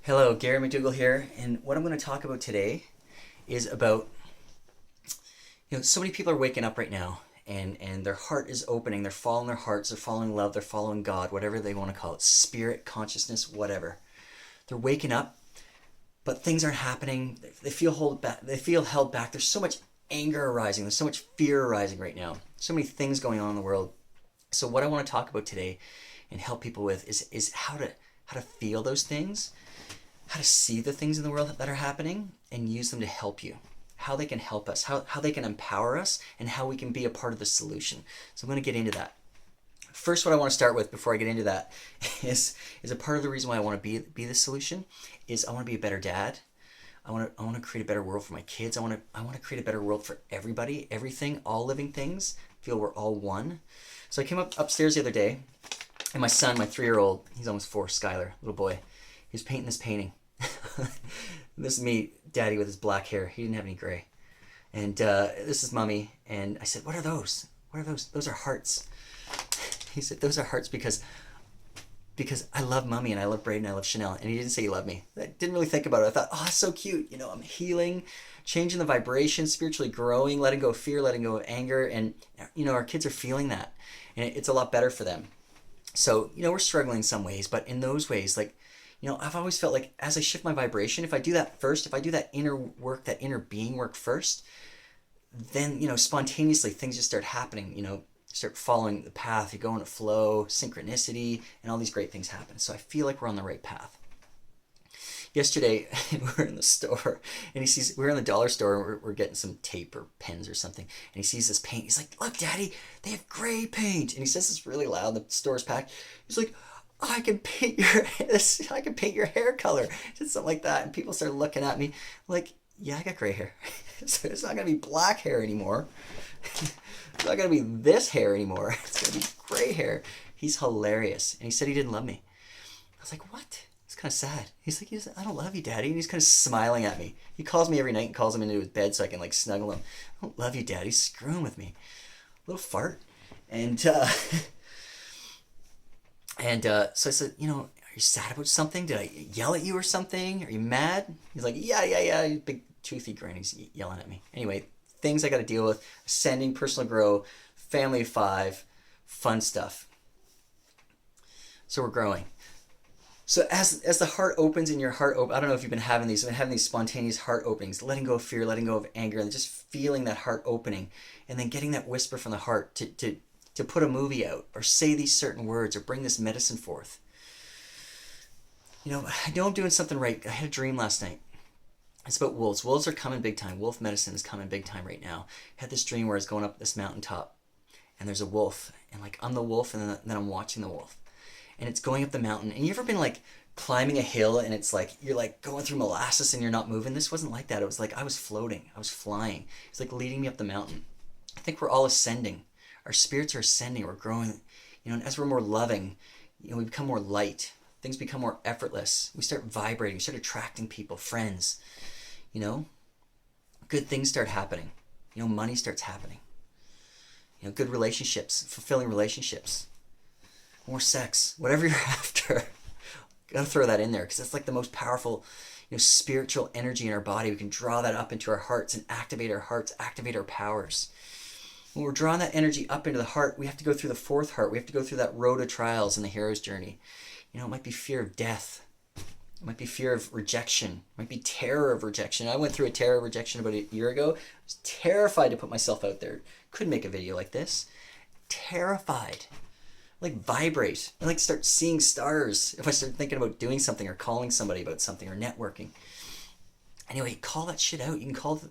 Hello, Gary MacDougall here, and what I'm going to talk about today is about, so many people are waking up right now, and their heart is opening, they're following their hearts, they're following love, they're following God, whatever they want to call it, spirit, consciousness, whatever. They're waking up, but things aren't happening, they feel held back, there's so much anger arising, there's so much fear arising right now, so many things going on in the world. So what I want to talk about today and help people with is how to feel those things, how to see the things in the world that are happening and use them to help you, how they can help us, how they can empower us, and how we can be a part of the solution. So I'm going to get into that. First, what I want to start with before I get into that is a part of the reason why I want to be the solution is I want to be a better dad. I want to create a better world for my kids. I want to create a better world for everybody, everything, all living things. Feel we're all one. So I came upstairs the other day, and my son, my 3-year-old, he's almost 4, Skylar, little boy, he was painting this painting. This is me, Daddy, with his black hair. He didn't have any gray. And this is Mommy. And I said, "What are those? What are those? Those are hearts." He said, "Those are hearts because I love Mommy and I love Braden and I love Chanel." And he didn't say he loved me. I didn't really think about it. I thought, oh, that's so cute. I'm healing, changing the vibration, spiritually growing, letting go of fear, letting go of anger. And, our kids are feeling that. And it's a lot better for them. So, we're struggling in some ways. But in those ways, I've always felt like as I shift my vibration, if I do that first, if I do that inner work, that inner being work first, then, spontaneously things just start happening, start following the path, you go in a flow, synchronicity, and all these great things happen. So I feel like we're on the right path. Yesterday, we were in the store, and we're in the dollar store, and we're getting some tape or pens or something, and he sees this paint. He's like, "Look, Daddy, they have gray paint." And he says this really loud, the store's packed. He's like, I can paint your hair color. Just something like that. And people started looking at me like, yeah, I got gray hair. So it's not going to be black hair anymore. It's not going to be this hair anymore. It's going to be gray hair. He's hilarious. And he said he didn't love me. I was like, what? It's kind of sad. He's like, "I don't love you, Daddy." And he's kind of smiling at me. He calls me every night and calls him into his bed so I can snuggle him. "I don't love you, Daddy." He's screwing with me. Little fart. And, so I said, "Are you sad about something? Did I yell at you or something? Are you mad?" He's like, yeah. Big toothy grin. He's yelling at me. Anyway, things I got to deal with. Ascending, personal growth, family of 5, fun stuff. So we're growing. So as the heart opens in your heart, I don't know if you've been having these. I've been having these spontaneous heart openings, letting go of fear, letting go of anger, and just feeling that heart opening, and then getting that whisper from the heart to put a movie out or say these certain words or bring this medicine forth. I know I'm doing something right. I had a dream last night. It's about wolves. Wolves are coming big time. Wolf medicine is coming big time right now. I had this dream where I was going up this mountaintop and there's a wolf, and I'm the wolf, and then I'm watching the wolf, and it's going up the mountain. And you ever been climbing a hill and it's you're going through molasses and you're not moving? This wasn't like that. It was I was floating. I was flying. It's leading me up the mountain. I think we're all ascending. Our spirits are ascending, we're growing, and as we're more loving, we become more light. Things become more effortless. We start vibrating, we start attracting people, friends, good things start happening. Money starts happening. Good relationships, fulfilling relationships, more sex, whatever you're after. Gotta throw that in there because that's the most powerful, spiritual energy in our body. We can draw that up into our hearts and activate our hearts, activate our powers. When we're drawing that energy up into the heart, we have to go through the 4th heart. We have to go through that road of trials in the hero's journey. It might be fear of death. It might be fear of rejection. It might be terror of rejection. I went through a terror of rejection about a year ago. I was terrified to put myself out there. Couldn't make a video like this. Terrified. Vibrate. I start seeing stars if I start thinking about doing something or calling somebody about something or networking. Anyway, call that shit out. You can call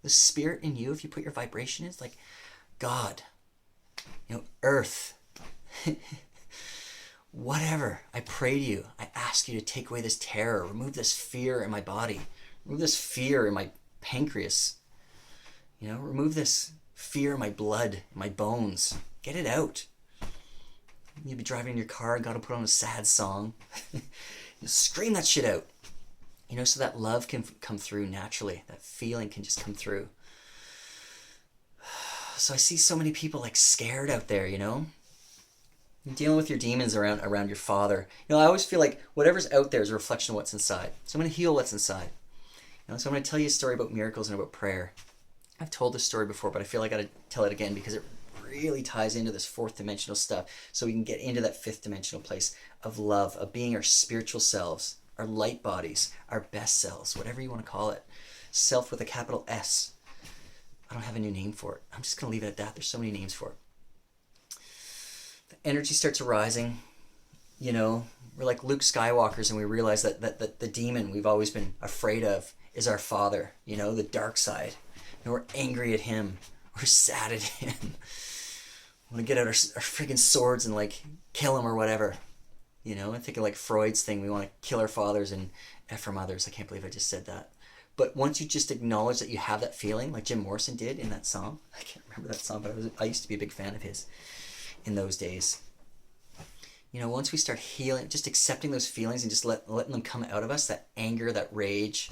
the spirit in you, if you put your vibration in, it's God, earth, whatever. I pray to you. I ask you to take away this terror, remove this fear in my body, remove this fear in my pancreas, remove this fear in my blood, in my bones. Get it out. You'll be driving in your car and God will put on a sad song. Scream that shit out. So that love can come through naturally. That feeling can just come through. So I see so many people scared out there, dealing with your demons around your father. I always feel like whatever's out there is a reflection of what's inside. So I'm going to heal what's inside. So I'm going to tell you a story about miracles and about prayer. I've told this story before, but I feel like I got to tell it again because it really ties into this fourth dimensional stuff, so we can get into that fifth dimensional place of love, of being our spiritual selves, our light bodies, our best selves, whatever you want to call it. Self with a capital S. I don't have a new name for it. I'm just going to leave it at that. There's so many names for it. The energy starts arising. We're like Luke Skywalkers, and we realize that the demon we've always been afraid of is our father, the dark side. We're angry at him. We're sad at him. We want to get out our freaking swords and like kill him or whatever. I think of like Freud's thing. We want to kill our fathers and F our mothers. I can't believe I just said that. But once you just acknowledge that you have that feeling, like Jim Morrison did in that song. I can't remember that song, but I used to be a big fan of his in those days. Once we start healing, just accepting those feelings and just letting them come out of us, that anger, that rage.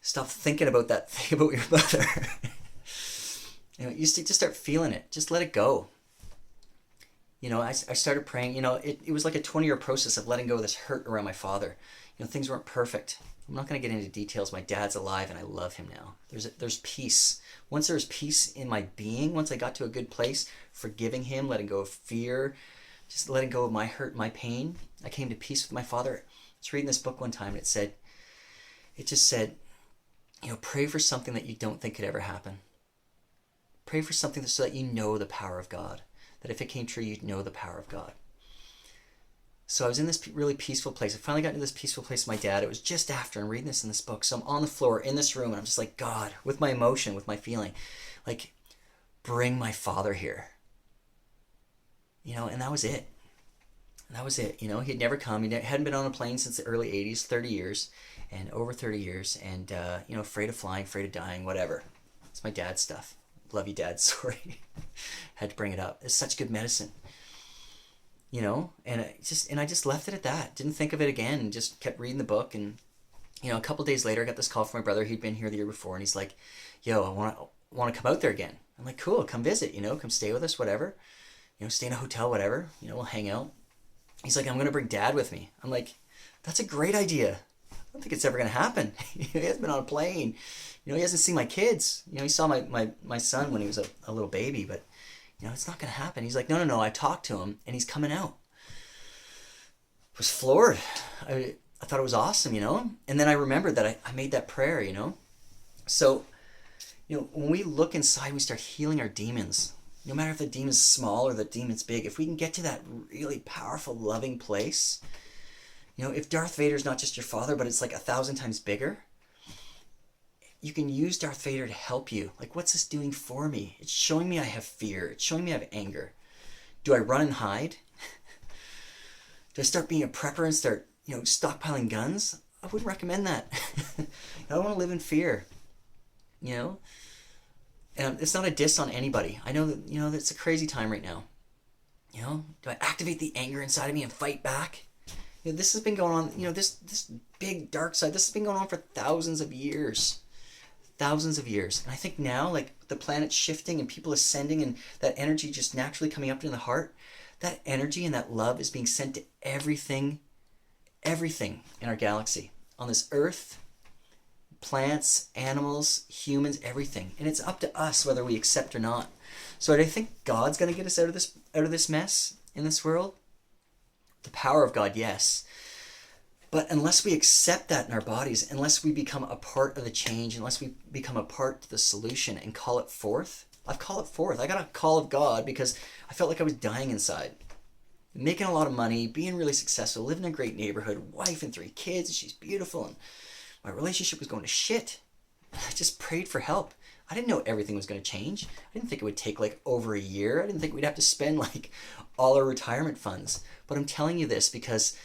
Stop thinking about that thing about your mother. You just start feeling it. Just let it go. I started praying. It was like a 20-year process of letting go of this hurt around my father. Things weren't perfect. I'm not going to get into details. My dad's alive and I love him now. There's peace. Once there's peace in my being, once I got to a good place, forgiving him, letting go of fear, just letting go of my hurt, my pain, I came to peace with my father. I was reading this book one time and it just said, pray for something that you don't think could ever happen. Pray for something so that you know the power of God. That if it came true, you'd know the power of God. So I was in this really peaceful place. I finally got into this peaceful place with my dad. It was just after I'm reading this in this book. So I'm on the floor in this room and I'm just like, God, with my emotion, with my feeling, like, bring my father here. And that was it. And that was it. He'd never come. He hadn't been on a plane since the early 80s, 30 years, and over 30 years. And, afraid of flying, afraid of dying, whatever. It's my dad's stuff. Love you, Dad. Sorry. Had to bring it up. It's such good medicine. And I just left it at that. Didn't think of it again and just kept reading the book. And, a couple days later, I got this call from my brother. He'd been here the year before. And he's like, yo, I want to come out there again. I'm like, cool, come visit, come stay with us, whatever. Stay in a hotel, whatever. We'll hang out. He's like, I'm going to bring Dad with me. I'm like, that's a great idea. I don't think it's ever going to happen. He hasn't been on a plane. He hasn't seen my kids. He saw my son when he was a little baby, but, it's not going to happen. He's like, no. I talked to him, and he's coming out. I was floored. I thought it was awesome, And then I remembered that I made that prayer, So, when we look inside, we start healing our demons. No matter if the demon's small or the demon's big, if we can get to that really powerful, loving place, if Darth Vader's not just your father, but it's like 1,000 times bigger, you can use Darth Vader to help you. Like, what's this doing for me? It's showing me I have fear. It's showing me I have anger. Do I run and hide? Do I start being a prepper and start, stockpiling guns? I wouldn't recommend that. I don't want to live in fear. And it's not a diss on anybody. I know that, that it's a crazy time right now. Do I activate the anger inside of me and fight back? This has been going on, this big dark side, this has been going on for thousands of years. Thousands of years. And I think now, like, the planet's shifting and people ascending and that energy just naturally coming up into the heart, that energy and that love is being sent to everything in our galaxy. On this earth, plants, animals, humans, everything. And it's up to us whether we accept or not. So do I think God's going to get us out of this mess in this world? The power of God, yes. But unless we accept that in our bodies, unless we become a part of the change, unless we become a part of the solution and call it forth, I got a call of God because I felt like I was dying inside. Making a lot of money, being really successful, living in a great neighborhood, wife and 3 kids, and she's beautiful, and my relationship was going to shit. I just prayed for help. I didn't know everything was going to change. I didn't think it would take like over a year. I didn't think we'd have to spend like all our retirement funds. But I'm telling you this because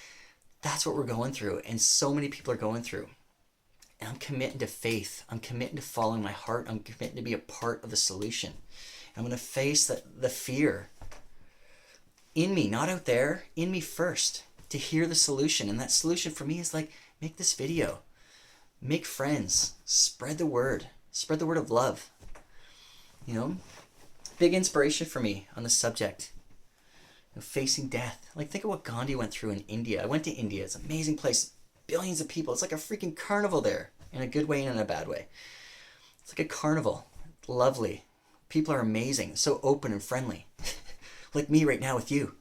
that's what we're going through, and so many people are going through. And I'm committing to faith. I'm committing to following my heart. I'm committing to be a part of the solution. I'm going to face the fear in me, not out there, in me first, to hear the solution. And that solution for me is like, make this video. Make friends. Spread the word. Spread the word of love. Big inspiration for me on this subject. facing death. Like, think of what Gandhi went through in India. I went to India. It's an amazing place. Billions of people. It's like a freaking carnival there, in a good way and in a bad way. It's like a carnival. Lovely. People are amazing. So open and friendly. Like me right now with you.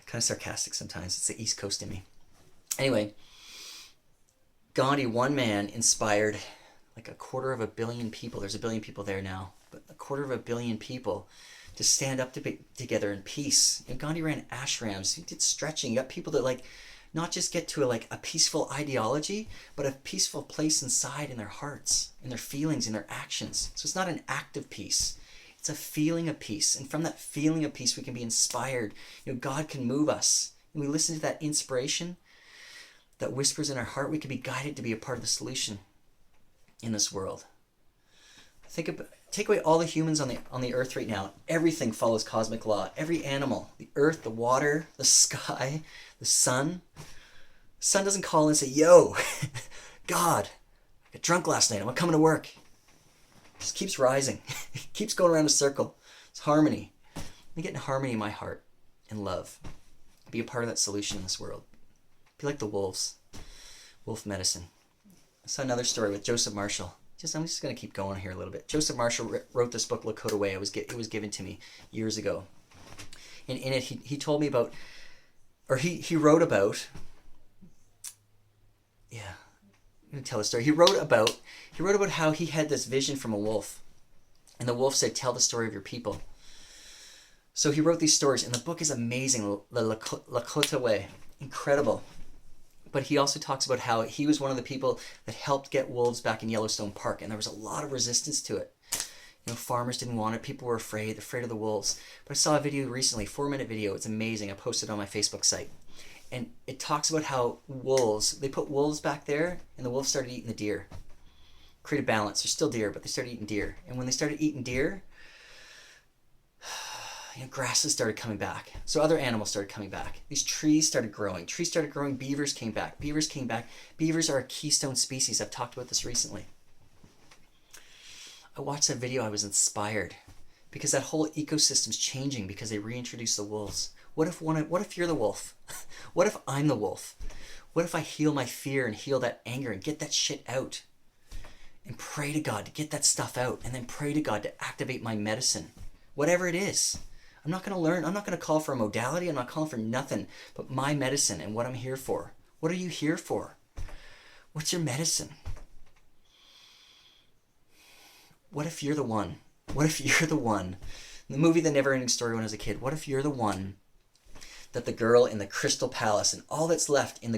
Kind of sarcastic sometimes. It's the East Coast in me. Anyway, Gandhi, one man, inspired like 250 million people. There's 1 billion people there now, but 250 million people to stand up together in peace. Gandhi ran ashrams. He did stretching. You got people that like not just get to a peaceful ideology, but a peaceful place inside in their hearts, in their feelings, in their actions. So it's not an act of peace. It's a feeling of peace. And from that feeling of peace, we can be inspired. God can move us. And we listen to that inspiration that whispers in our heart. We can be guided to be a part of the solution in this world. Take away all the humans on the earth right now. Everything follows cosmic law. Every animal, the earth, the water, the sky, the sun. The sun doesn't call and say, yo, God, I got drunk last night. I'm coming to work. It just keeps rising. It keeps going around a circle. It's harmony. Let me get in harmony in my heart and love. Be a part of that solution in this world. Be like the wolves. Wolf medicine. I saw another story with Joseph Marshall. I'm just going to keep going here a little bit. Joseph Marshall wrote this book, Lakota Way. It was given to me years ago. And in it, he told me about, or he wrote about, I'm going to tell the story. He wrote about how he had this vision from a wolf. And the wolf said, tell the story of your people. So he wrote these stories, and the book is amazing, the Lakota Way. Incredible. But he also talks about how he was one of the people that helped get wolves back in Yellowstone Park, and there was a lot of resistance to it. Farmers didn't want it. People were afraid of the wolves. But I saw a video recently, 4-minute video. It's amazing. I posted it on my Facebook site. And it talks about how they put wolves back there, and the wolves started eating the deer. Created balance. They're still deer, but they started eating deer. And when they started eating deer, grasses started coming back. So other animals started coming back. These trees started growing. Beavers came back. Beavers are a keystone species. I've talked about this recently. I watched that video. I was inspired because that whole ecosystem's changing because they reintroduced the wolves. What if you're the wolf? What if I'm the wolf? What if I heal my fear and heal that anger and get that shit out? And pray to God to get that stuff out, and then pray to God to activate my medicine. Whatever it is. I'm not going to learn. I'm not going to call for a modality. I'm not calling for nothing but my medicine and what I'm here for. What are you here for? What's your medicine? What if you're the one? What if you're the one? In the movie The Never Ending Story when I was a kid, what if you're the one that the girl in the Crystal Palace and all that's left in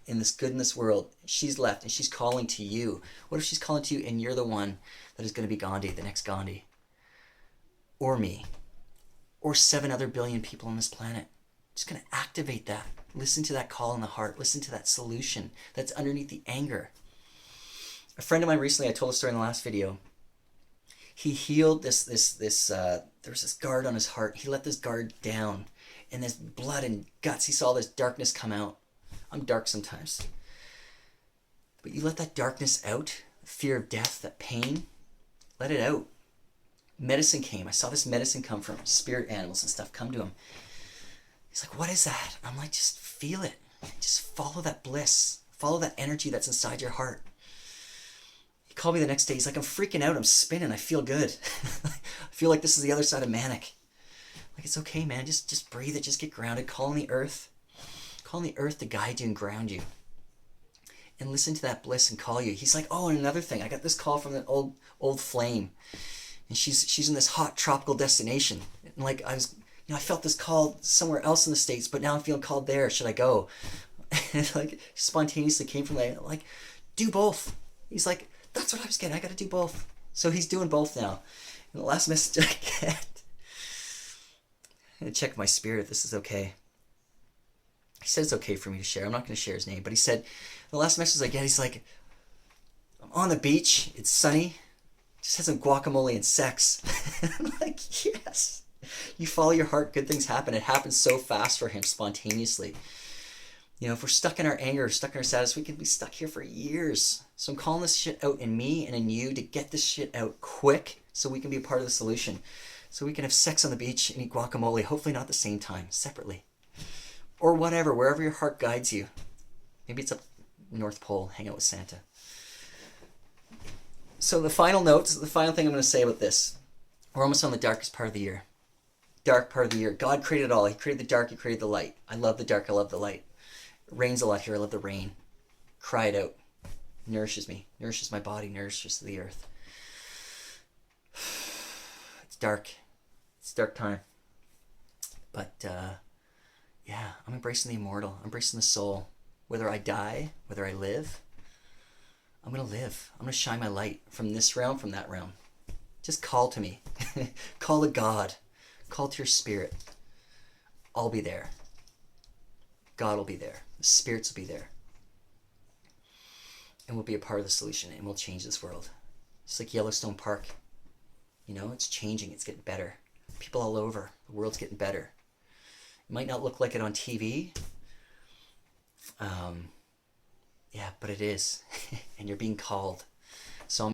this world, she's left and she's calling to you. What if she's calling to you and you're the one that is going to be Gandhi, the next Gandhi? Or me? Or 7 other billion people on this planet. Just going to activate that. Listen to that call in the heart. Listen to that solution that's underneath the anger. A friend of mine recently, I told a story in the last video. He healed there was this guard on his heart. He let this guard down. And this blood and guts, he saw this darkness come out. I'm dark sometimes. But you let that darkness out, fear of death, that pain, let it out. Medicine came. I saw this medicine come from spirit animals and stuff come to him. He's like, what is that? I'm like, just feel it. Just follow that bliss. Follow that energy that's inside your heart. He called me the next day. He's like, I'm freaking out. I'm spinning. I feel good. I feel like this is the other side of manic. Like, it's okay, man. Just breathe it. Just get grounded. Call on the earth. Call on the earth to guide you and ground you. And listen to that bliss and call you. He's like, oh, and another thing. I got this call from an old flame. And she's in this hot tropical destination. And like I felt this call somewhere else in the States, but now I'm feeling called there. Should I go? And like spontaneously came from there. Like, do both. He's like, that's what I was getting. I got to do both. So he's doing both now. And the last message I get, I'm going to check my spirit. This is okay. He said it's okay for me to share. I'm not going to share his name, but he said the last message I get, he's like, I'm on the beach. It's sunny. Just had some guacamole and sex. I'm like, yes. You follow your heart, good things happen. It happens so fast for him, spontaneously. If we're stuck in our anger, stuck in our sadness, we can be stuck here for years. So I'm calling this shit out in me and in you to get this shit out quick so we can be a part of the solution. So we can have sex on the beach and eat guacamole, hopefully not at the same time, separately. Or whatever, wherever your heart guides you. Maybe it's up North Pole, hang out with Santa. So the final notes, the final thing I'm going to say about this. We're almost on the darkest part of the year. Dark part of the year. God created it all. He created the dark, he created the light. I love the dark, I love the light. It rains a lot here, I love the rain. Cry it out. Nourishes me. Nourishes my body, nourishes the earth. It's dark. It's a dark time. But yeah, I'm embracing the immortal. I'm embracing the soul. Whether I die, whether I live, I'm going to live. I'm going to shine my light from this realm, from that realm. Just call to me. Call to God. Call to your spirit. I'll be there. God will be there. The spirits will be there. And we'll be a part of the solution, and we'll change this world. It's like Yellowstone Park. You know, it's changing. It's getting better. People all over. The world's getting better. It might not look like it on TV. Yeah, but it is. And you're being called.